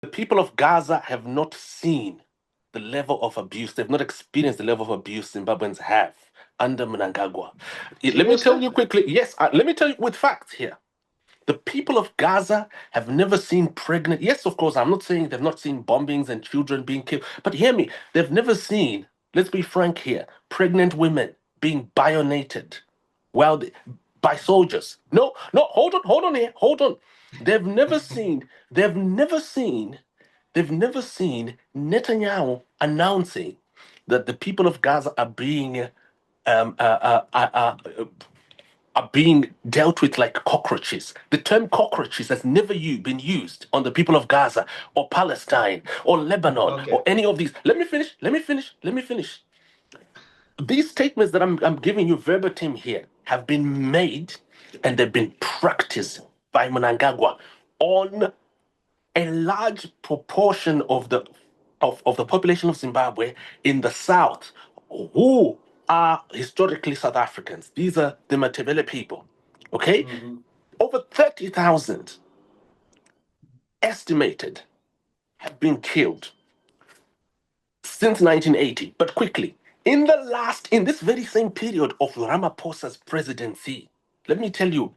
The people of Gaza have not seen the level of abuse. They've not experienced the level of abuse Zimbabweans have under Mnangagwa. Let me tell you quickly. Yes, let me tell you with facts here. The people of Gaza have never seen pregnant. Yes, of course, I'm not saying they've not seen bombings and children being killed, but hear me, they've never seen, let's be frank here, pregnant women being bayoneted by soldiers. No, hold on here, hold on. They've never seen Netanyahu announcing that the people of Gaza are being um, uh, uh, uh, uh, are being dealt with like cockroaches. The term cockroaches has never been used on the people of Gaza or Palestine or Lebanon or any of these. Let me finish. These statements that I'm giving you verbatim here have been made and they've been practiced by Mnangagwa on a large proportion of the population of Zimbabwe in the south who are historically South Africans. These are the Matabele people. Okay? Over 30,000 estimated have been killed since 1980. But quickly, in this very same period of Ramaphosa's presidency, let me tell you,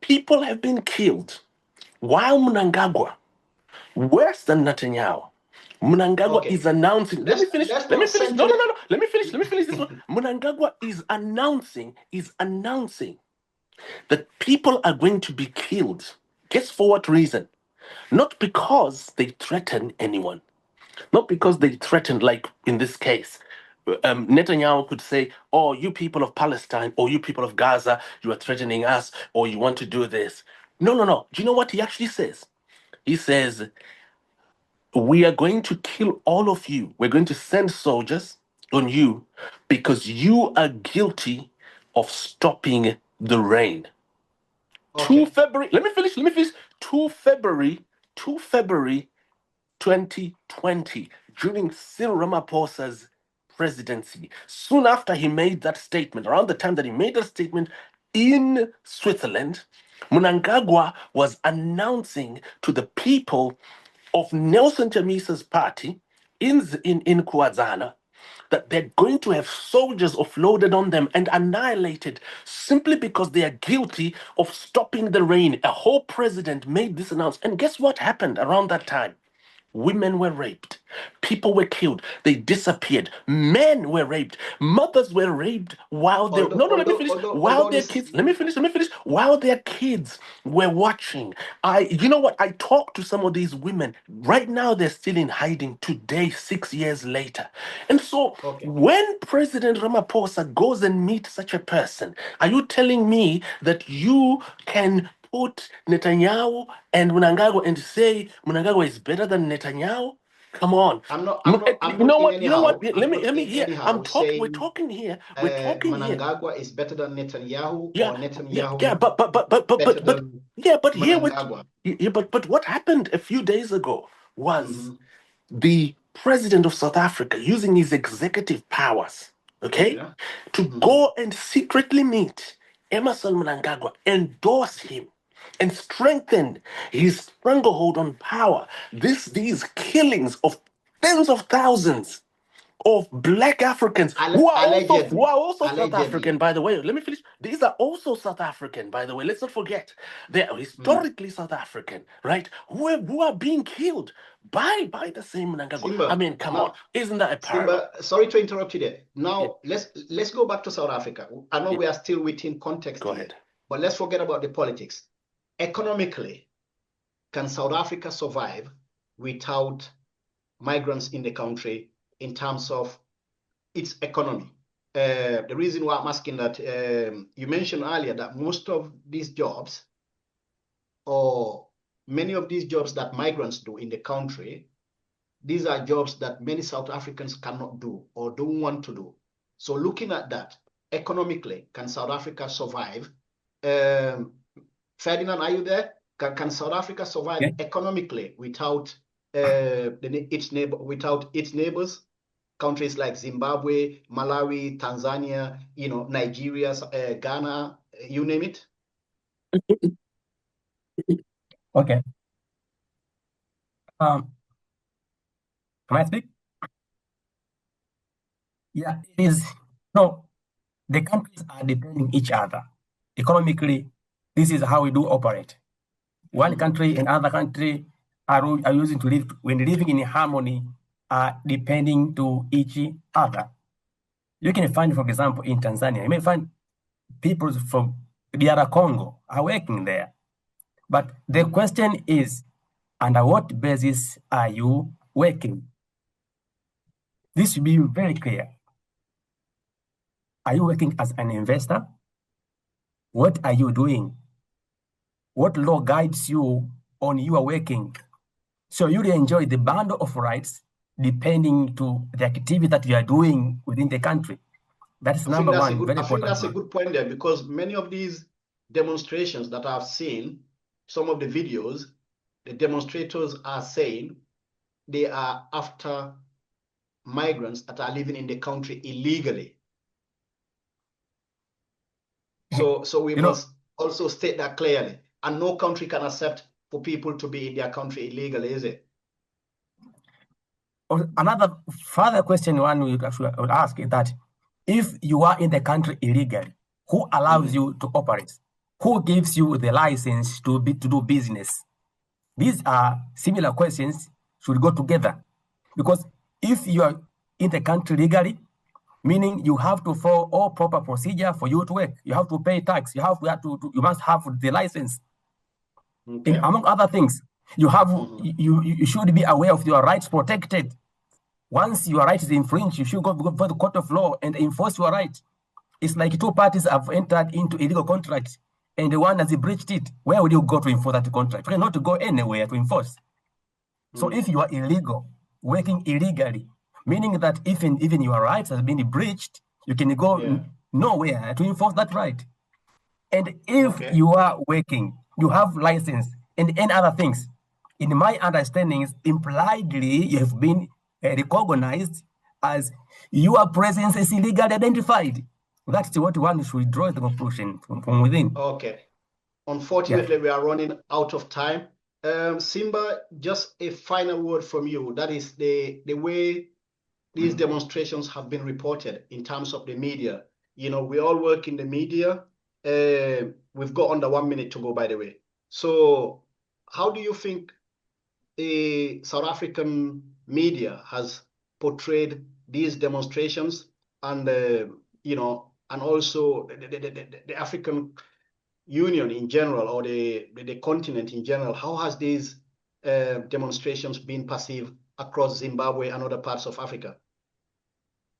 people have been killed while Mnangagwa, worse than Netanyahu, Mnangagwa is announcing. Let me finish. No. Let me finish this one. Mnangagwa is announcing that people are going to be killed. Guess for what reason? Not because they threaten anyone. Not because they threaten, like in this case. Netanyahu could say, oh, you people of Palestine or you people of Gaza, you are threatening us or you want to do this. No. Do you know what he actually says? He says, we are going to kill all of you. We're going to send soldiers on you because you are guilty of stopping the rain. 2 February, let me finish. 2 February 2020, during Cyril Ramaphosa's presidency. Soon after he made that statement, around the time that he made that statement in Switzerland, Mnangagwa was announcing to the people of Nelson Chamisa's party in Kwazana that they're going to have soldiers offloaded on them and annihilated simply because they are guilty of stopping the rain. A whole president made this announcement. And guess what happened around that time? Women were raped. People were killed. They disappeared. Men were raped. Mothers were raped while they let me finish. While their kids, let me finish. While their kids were watching. You know what? I talked to some of these women. Right now, they're still in hiding today, 6 years later. And so when President Ramaphosa goes and meets such a person, are you telling me that you can put Netanyahu and Mnangagwa and say Mnangagwa is better than Netanyahu? Come on. You know what? Let me hear. We're talking here. Mnangagwa is better than Netanyahu. Yeah, or Netanyahu. yeah, but what happened a few days ago was the president of South Africa using his executive powers, to go and secretly meet Emerson Mnangagwa, endorse him, and strengthen his stranglehold on power. These killings of tens of thousands of Black Africans who are also South African, by the way. Let me finish. These are also South African, by the way. Let's not forget. They are historically South African, right? Who are being killed by the same Mnangagwa. I mean, come on. Isn't that a paradox? Sorry to interrupt you there. Now, let's go back to South Africa. I know we are still within context here, but let's forget about the politics. Economically, can South Africa survive without migrants in the country in terms of its economy? The reason why I'm asking that, you mentioned earlier that most of these jobs, or many of these jobs that migrants do in the country, these are jobs that many South Africans cannot do or don't want to do. So looking at that, economically, can South Africa survive? Ferdinand, are you there? Can South Africa survive economically without its neighbors, countries like Zimbabwe, Malawi, Tanzania, Nigeria, Ghana, you name it? Okay. Can I speak? Yeah, it is. No, the countries are depending each other. Economically, this is how we do operate. One country and other country are using to live, when living in harmony, are depending to each other. You can find, for example, in Tanzania, you may find people from DR Congo are working there. But the question is, under what basis are you working? This should be very clear. Are you working as an investor? What are you doing? What law guides you on your working? So you will enjoy the bundle of rights depending to the activity that you are doing within the country. That's number one. I think that's a good point there, because many of these demonstrations that I've seen, some of the videos, the demonstrators are saying they are after migrants that are living in the country illegally. So we must also state that clearly. And no country can accept for people to be in their country illegally, is it? Another further question one would ask is that if you are in the country illegally, who allows you to operate? Who gives you the license to do business? These are similar questions, should go together. Because if you are in the country legally, meaning you have to follow all proper procedure for you to work. You have to pay tax. You must have the license. Okay. And among other things, you should be aware of your rights protected. Once your right is infringed, you should go before the court of law and enforce your right. It's like two parties have entered into a legal contract and the one has breached it. Where will you go to enforce that contract? You cannot go anywhere to enforce. So if you are illegal, working illegally, meaning that even your rights have been breached, you can go nowhere to enforce that right. And if you are working, you have license and any other things, in my understanding, impliedly you have been recognized as your presence is illegally identified. That's what one should draw the conclusion from within. Okay. Unfortunately, we are running out of time. Simba, just a final word from you. That is the way these demonstrations have been reported in terms of the media. You know, we all work in the media. We've got under 1 minute to go, by the way. So how do you think the South African media has portrayed these demonstrations and, and also the African Union in general, or the continent in general? How has these demonstrations been perceived across Zimbabwe and other parts of Africa?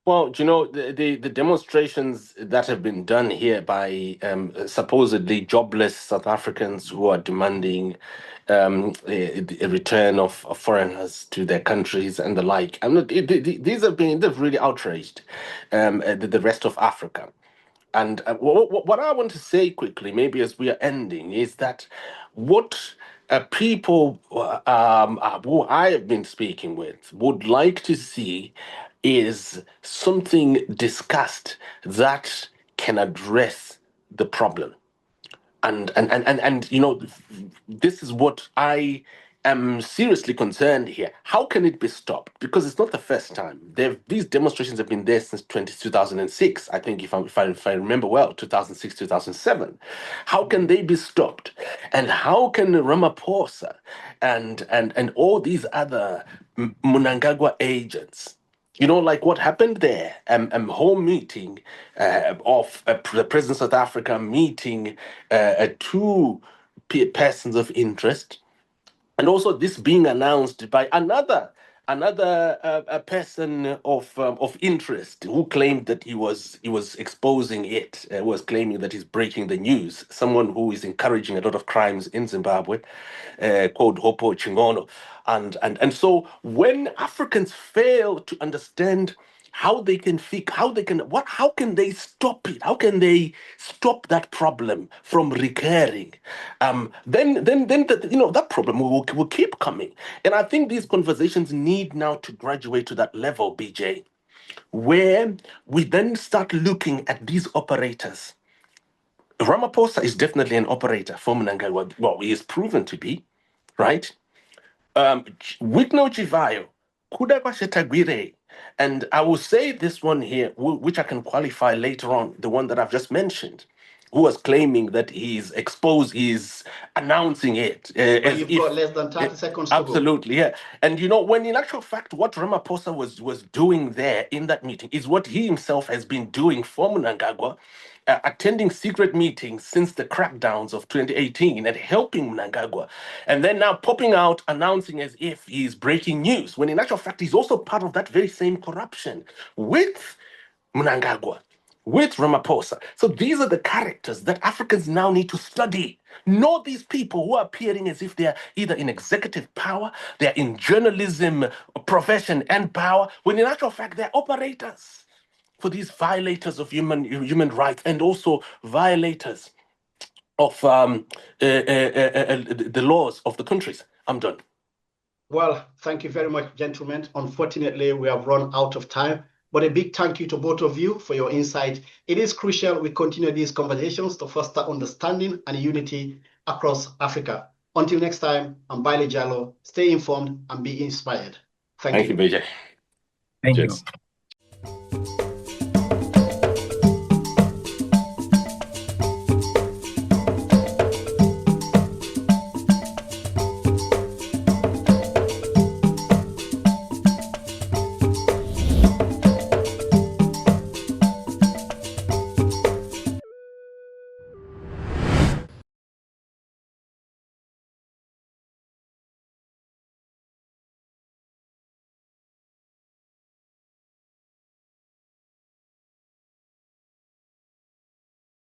Well, the demonstrations that have been done here by supposedly jobless South Africans who are demanding a return of foreigners to their countries and the like. They've really outraged the rest of Africa. And what I want to say quickly, maybe as we are ending, is that what people who I have been speaking with would like to see is something discussed that can address the problem. And this is what I am seriously concerned here. How can it be stopped? Because it's not the first time. These demonstrations have been there since 2006. I think if I remember well, 2006, 2007. How can they be stopped? And how can Ramaphosa and all these other Mnangagwa agents, like what happened there, home meeting of the President of South Africa meeting two persons of interest, and also this being announced by another person of interest who claimed that he was exposing it, was claiming that he's breaking the news. Someone who is encouraging a lot of crimes in Zimbabwe, called Hopo Chingono, and so when Africans fail to understand how they can how can they stop it? How can they stop that problem from recurring? Then that problem will keep coming. And I think these conversations need now to graduate to that level, BJ, where we then start looking at these operators. Ramaphosa is definitely an operator for Mnangagwa. Well, he is proven to be, right? Wikno Chivayo, Kudakwa Shetagwire, and I will say this one here, which I can qualify later on, the one that I've just mentioned, who was claiming that he's announcing it. But you've got less than 30 seconds to go. Absolutely, yeah. And you know, when in actual fact, what Ramaphosa was doing there in that meeting is what he himself has been doing for Mnangagwa, attending secret meetings since the crackdowns of 2018 and helping Mnangagwa, and then now popping out announcing as if he's breaking news, when in actual fact he's also part of that very same corruption with Mnangagwa, with Ramaphosa. So these are the characters that Africans now need to study. Know these people who are appearing as if they are either in executive power, they're in journalism profession and power, when in actual fact they're operators for these violators of human rights and also violators of the laws of the countries. I'm done. Well, thank you very much, gentlemen. Unfortunately, we have run out of time, but a big thank you to both of you for your insight. It is crucial we continue these conversations to foster understanding and unity across Africa. Until next time, I'm Baillor Jalloh. Stay informed and be inspired. Thank you. Thank you, Vijay. Thank Cheers. you.